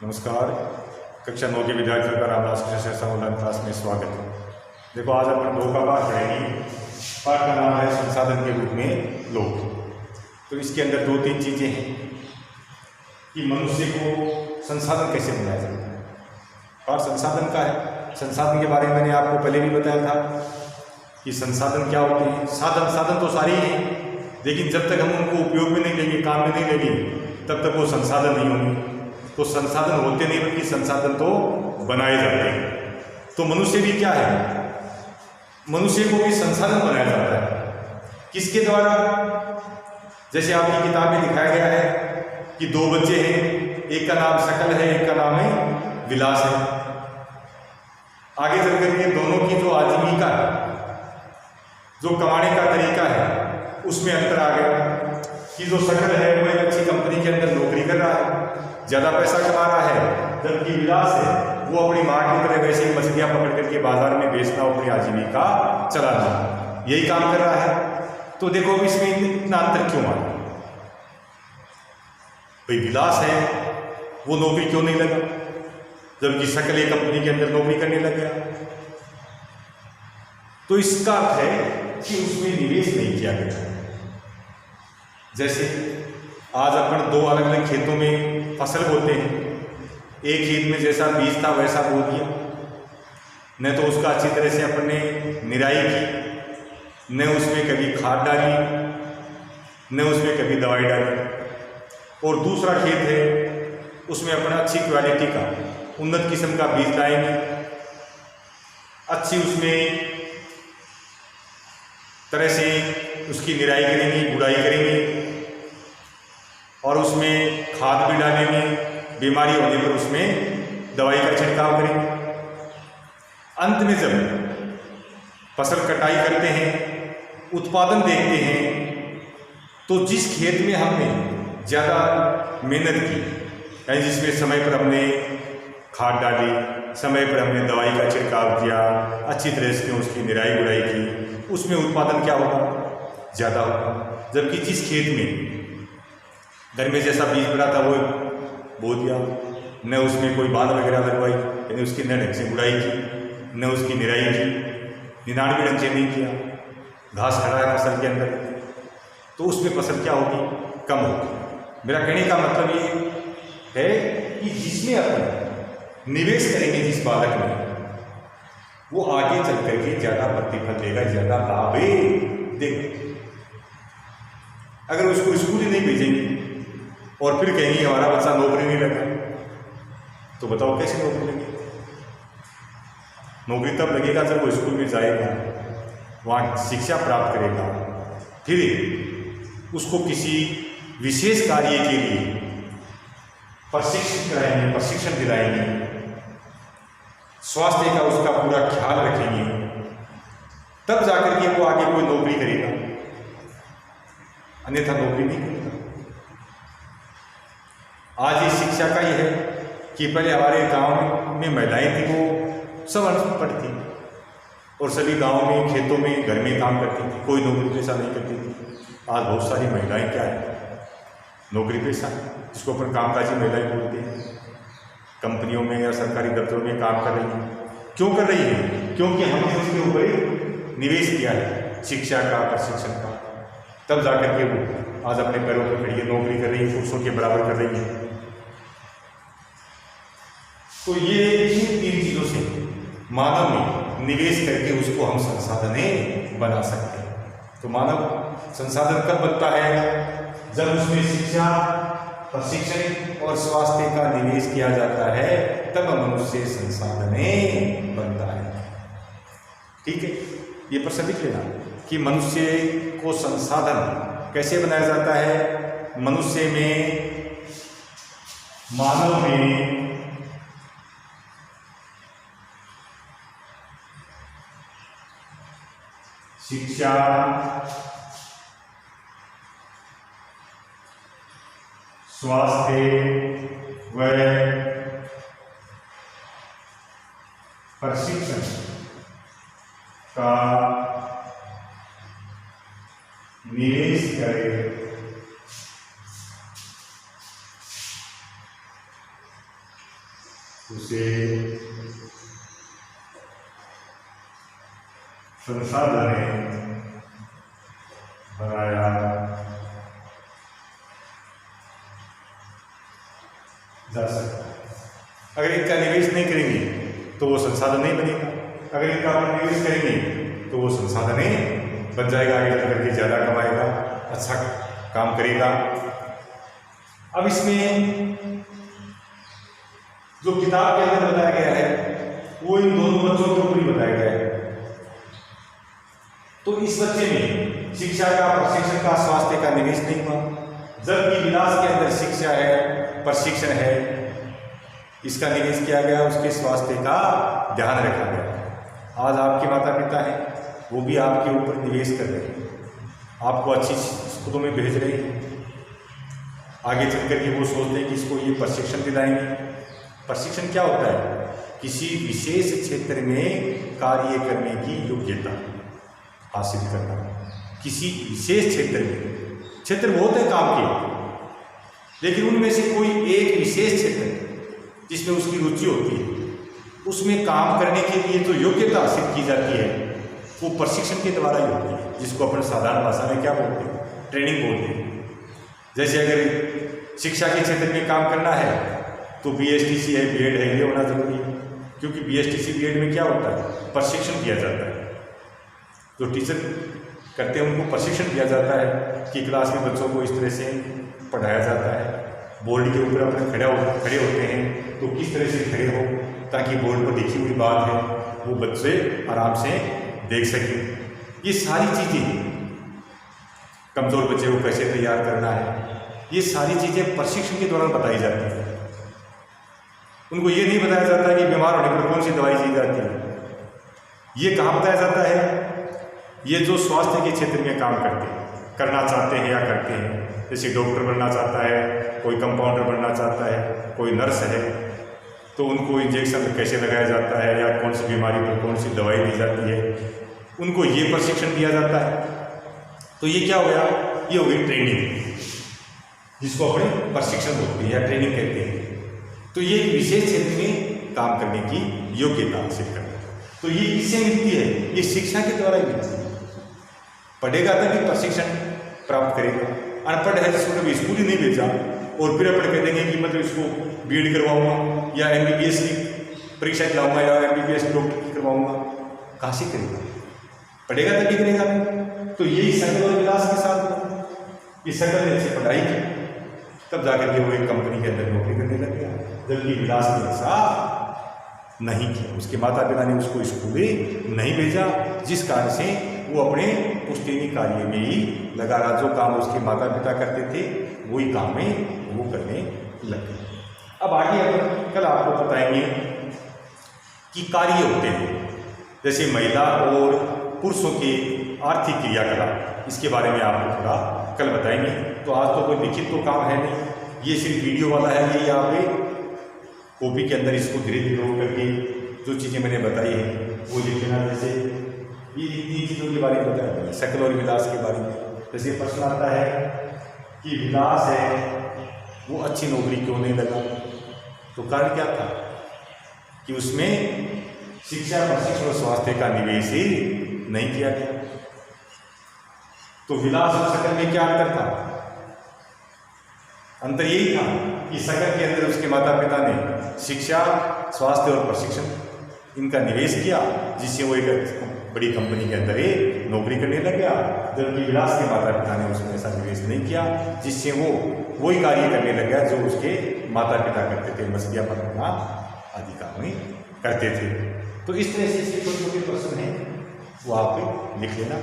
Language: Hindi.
नमस्कार। कक्षा 9 के विद्यार्थियों का रामदास कृष्ण ऑनलाइन क्लास में स्वागत है। देखो, आज अपन 2 का पाठ पढ़ेंगे। पाठ का नाम है संसाधन के रूप में लोग। तो इसके अंदर 2-3 चीज़ें हैं कि मनुष्य को संसाधन कैसे बनाया जाता है। पाठ संसाधन का है। संसाधन के बारे में मैंने आपको पहले भी बताया था कि संसाधन क्या होते हैं। साधन तो सारे ही हैं, लेकिन जब तक हम उनको उपयोग में नहीं लेंगे, काम में नहीं लेंगे, तब तक वो संसाधन नहीं होंगे। तो संसाधन होते नहीं, बल्कि संसाधन तो बनाए जाते हैं। तो मनुष्य भी क्या है, मनुष्य को भी संसाधन बनाया जाता है। किसके द्वारा? जैसे आपकी किताब में दिखाया गया है कि 2 बच्चे हैं, एक का नाम शकल है, एक का नाम है विलास है। आगे चल करके दोनों की जो आजीविका है, जो कमाने का तरीका है, उसमें अंतर आ गया कि जो शकल है वो एक अच्छी कंपनी के अंदर नौकरी कर रहा है, ज़्यादा पैसा कमा रहा है, जबकि विलास है वो अपनी माँ की तरह वैसे ही मछलियाँ पकड़ करके बाजार में बेचना, अपनी आजीविका चलाना, यही काम कर रहा है। तो देखो इसमें इतना अंतर क्यों आ रहा? भाई विलास है वो नौकरी क्यों नहीं लगा, जबकि शकल एक कंपनी के अंदर नौकरी करने लग गया? तो इसका अर्थ है कि उसमें निवेश नहीं किया गया। जैसे आज अपन 2 अलग अलग खेतों में फसल बोते हैं। एक खेत में जैसा बीज था वैसा बो दिया, न तो उसका अच्छी तरह से अपन ने निराई की, न उसमें कभी खाद डाली, न उसमें कभी दवाई डाली। और दूसरा खेत है, उसमें अपन अच्छी क्वालिटी का उन्नत किस्म का बीज लाएंगे, अच्छी उसमें तरह से उसकी निराई करेंगे, गुड़ाई करेंगे, और उसमें खाद भी डालेंगे, बीमारी होने पर उसमें दवाई का छिड़काव करेंगे। अंत में जब फसल कटाई करते हैं, उत्पादन देखते हैं, तो जिस खेत में हमने ज़्यादा मेहनत की, यानी जिसमें समय पर हमने खाद डाली, समय पर हमने दवाई का छिड़काव किया, अच्छी तरह से उसकी निराई गुड़ाई की, उसमें उत्पादन क्या होगा? ज़्यादा होगा। जबकि जिस खेत में घर में जैसा बीज पड़ा था वो बो दिया, न उसमें कोई बांध वगैरह लगवाई, यानी उसकी न ढंग से गुड़ाई की, न उसकी निराई की, निनाण भी ढंग से नहीं किया, घास खड़ा है फसल के अंदर, तो उसमें फसल क्या होगी? कम होगी। मेरा कहने का मतलब ये है कि जिसमें अपन निवेश करेंगे जिस बालक में, वो आगे चल करके ज़्यादा प्रतिफल देगा, ज़्यादा लाभ देगा। अगर उसको स्कूल ही नहीं भेजेंगे और फिर कहेंगे हमारा बच्चा नौकरी नहीं लगा, तो बताओ कैसे नौकरी लगेगी? नौकरी तब लगेगा जब वो स्कूल में जाएगा, वहाँ शिक्षा प्राप्त करेगा, फिर उसको किसी विशेष कार्य के लिए प्रशिक्षण दिलाएंगे, स्वास्थ्य का उसका पूरा ख्याल रखेंगे, तब जाकर के वो आगे कोई नौकरी करेगा, अन्यथा नौकरी नहीं करेगा। आज ये शिक्षा का ही है कि पहले हमारे गांव में महिलाएं थी, वो सब अनपढ़ थी और सभी गांव में, खेतों में, घर में काम करती थी, कोई नौकरी पेशा नहीं करती थी। आज बहुत सारी महिलाएं क्या है? नौकरी पेशा, जिसको अपन कामकाजी महिलाएं बोलते हैं, कंपनियों में या सरकारी दफ्तरों में काम कर रही हैं। क्यों कर रही है? क्योंकि हमने उसके ऊपर निवेश किया है, शिक्षा का, प्रशिक्षण का, तब जाकर के वो आज अपने पैरों पर खड़ी है, नौकरी कर रही है, पुरुषों के बराबर कर रही है। तो ये 3 चीज़ों से मानव में निवेश करके उसको हम संसाधन बना सकते हैं। तो मानव संसाधन कब बनता है? जब उसमें शिक्षा, प्रशिक्षण और स्वास्थ्य का निवेश किया जाता है, तब मनुष्य संसाधन बनता है। ठीक है, ये प्रश्न लिख लेना कि मनुष्य को संसाधन कैसे बनाया जाता है। मनुष्य में, मानव में शिक्षा, स्वास्थ्य व प्रशिक्षण का निवेश करे उसे संसाधन बनाया जा सकता है। अगर इनका निवेश नहीं करेंगे तो वो संसाधन नहीं बनेगा, अगर इनका अपन निवेश करेंगे तो वो संसाधन बन जाएगा, आगे करके ज़्यादा कमाएगा, अच्छा काम करेगा। अब इसमें जो किताब के अंदर बताया गया है वो इन दोनों बच्चों के ऊपर ही बताया गया है। तो इस बच्चे में शिक्षा का, प्रशिक्षण का, स्वास्थ्य का निवेश नहीं हुआ, जबकि विलास के अंदर शिक्षा है, प्रशिक्षण है, इसका निवेश किया गया, उसके स्वास्थ्य का ध्यान रखा गया। आज आपके माता पिता हैं, वो भी आपके ऊपर निवेश कर रहे हैं, आपको अच्छी स्कूलों में भेज रहे हैं, आगे चल कर के वो सोचते हैं कि इसको ये प्रशिक्षण दिलाएंगे। प्रशिक्षण क्या होता है? किसी विशेष क्षेत्र में कार्य करने की योग्यता हासिल करना। किसी विशेष क्षेत्र में, क्षेत्र बहुत है काम के, लेकिन उनमें से कोई एक विशेष क्षेत्र जिसमें उसकी रुचि होती है, उसमें काम करने के लिए जो योग्यता हासिल की जाती है वो प्रशिक्षण के द्वारा ही होती है, जिसको अपन साधारण भाषा में क्या बोलते हैं? ट्रेनिंग बोलते हैं। जैसे अगर शिक्षा के क्षेत्र में काम करना है तो BSTC है, B.Ed है, ये होना जरूरी है, क्योंकि BSTC B.Ed में क्या होता है? प्रशिक्षण दिया जाता है। जो टीचर करते हैं उनको प्रशिक्षण दिया जाता है कि क्लास में बच्चों को इस तरह से पढ़ाया जाता है, बोर्ड के ऊपर अपने खड़े होते हैं तो किस तरह से खड़े हो ताकि बोर्ड पर लिखी हुई बात है वो बच्चे आराम से देख सकें। ये सारी चीज़ें, कमज़ोर बच्चे को कैसे तैयार करना है, ये सारी चीज़ें प्रशिक्षण के दौरान बताई जाती हैं। उनको ये नहीं बताया जाता कि बीमार होने पर कौन सी दवाई दी जाती है। ये कहाँ बताया जाता है? ये जो स्वास्थ्य के क्षेत्र में काम करना चाहते हैं या करते हैं, जैसे डॉक्टर बनना चाहता है, कोई कंपाउंडर बनना चाहता है, कोई नर्स है, तो उनको इंजेक्शन कैसे लगाया जाता है या कौन सी बीमारी पर कौन सी दवाई दी जाती है, उनको ये प्रशिक्षण दिया जाता है। तो ये क्या हो गया? ये हो गई ट्रेनिंग, जिसको अपने प्रशिक्षण बोलते हैं या ट्रेनिंग कहते हैं। तो ये एक विशेष क्षेत्र में काम करने की योग्यता हासिल करना। तो ये किससे मिलती है? ये शिक्षा के द्वारा ही मिलती है। पढ़ेगा तभी प्रशिक्षण प्राप्त करेगा। अनपढ़ है जिसको कभी स्कूल ही नहीं भेजा और फिर अपन कह देंगे कि मतलब इसको B.Ed करवाऊंगा या MBBS की परीक्षा दिलाऊंगा या MBBS डॉक्टर की करवाऊंगा, कहाँ से करेगा? पढ़ेगा तभी करेगा। तो यही सकल और विलास के साथ ये सकल ने अच्छी पढ़ाई की, तब जाकर के वो एक कंपनी के अंदर नौकरी करने लग गया, जबकि विलास ने ऐसा नहीं किया। उसके माता पिता ने उसको स्कूल नहीं भेजा, जिस कारण से वो अपने पुश्तैनी कार्य में ही लगा रहा। जो काम उसके माता पिता करते थे वही काम में वो करने लग गए। अब आगे अपन कल आपको बताएंगे कि कार्य होते हैं, जैसे महिला और पुरुषों के आर्थिक क्रियाकलाप, इसके बारे में आपको थोड़ा कल बताएंगे। तो आज तो कोई लिखित तो काम है नहीं, ये सिर्फ वीडियो वाला है। ये यहाँ पे कॉपी के अंदर इसको धीरे धीरे हो करके जो चीज़ें मैंने बताई हैं वो लिख लेना। जैसे ये इतनी चीज़ों के बारे में बताया, सकल और विलास के बारे में। जैसे प्रश्न आता है कि विलास है वो अच्छी नौकरी क्यों नहीं लगा? तो कारण क्या था कि उसमें शिक्षा, प्रशिक्षण और स्वास्थ्य का निवेश ही नहीं किया गया। तो विलास और सकल में क्या अंतर था? अंतर यही था कि सकल के अंदर उसके माता पिता ने शिक्षा, स्वास्थ्य और प्रशिक्षण इनका निवेश किया, जिससे वो एक बड़ी कंपनी के अंदर ही नौकरी करने लग गया, जबकि विलास के माता पिता ने उसमें ऐसा निवेश नहीं किया, जिससे वो वही कार्य करने लग गया जो उसके माता पिता करते थे, मछलियाँ पकड़ना आदि काम ही करते थे। तो इस तरह से छोटे छोटे प्रश्न हैं वो आप लिख लेना।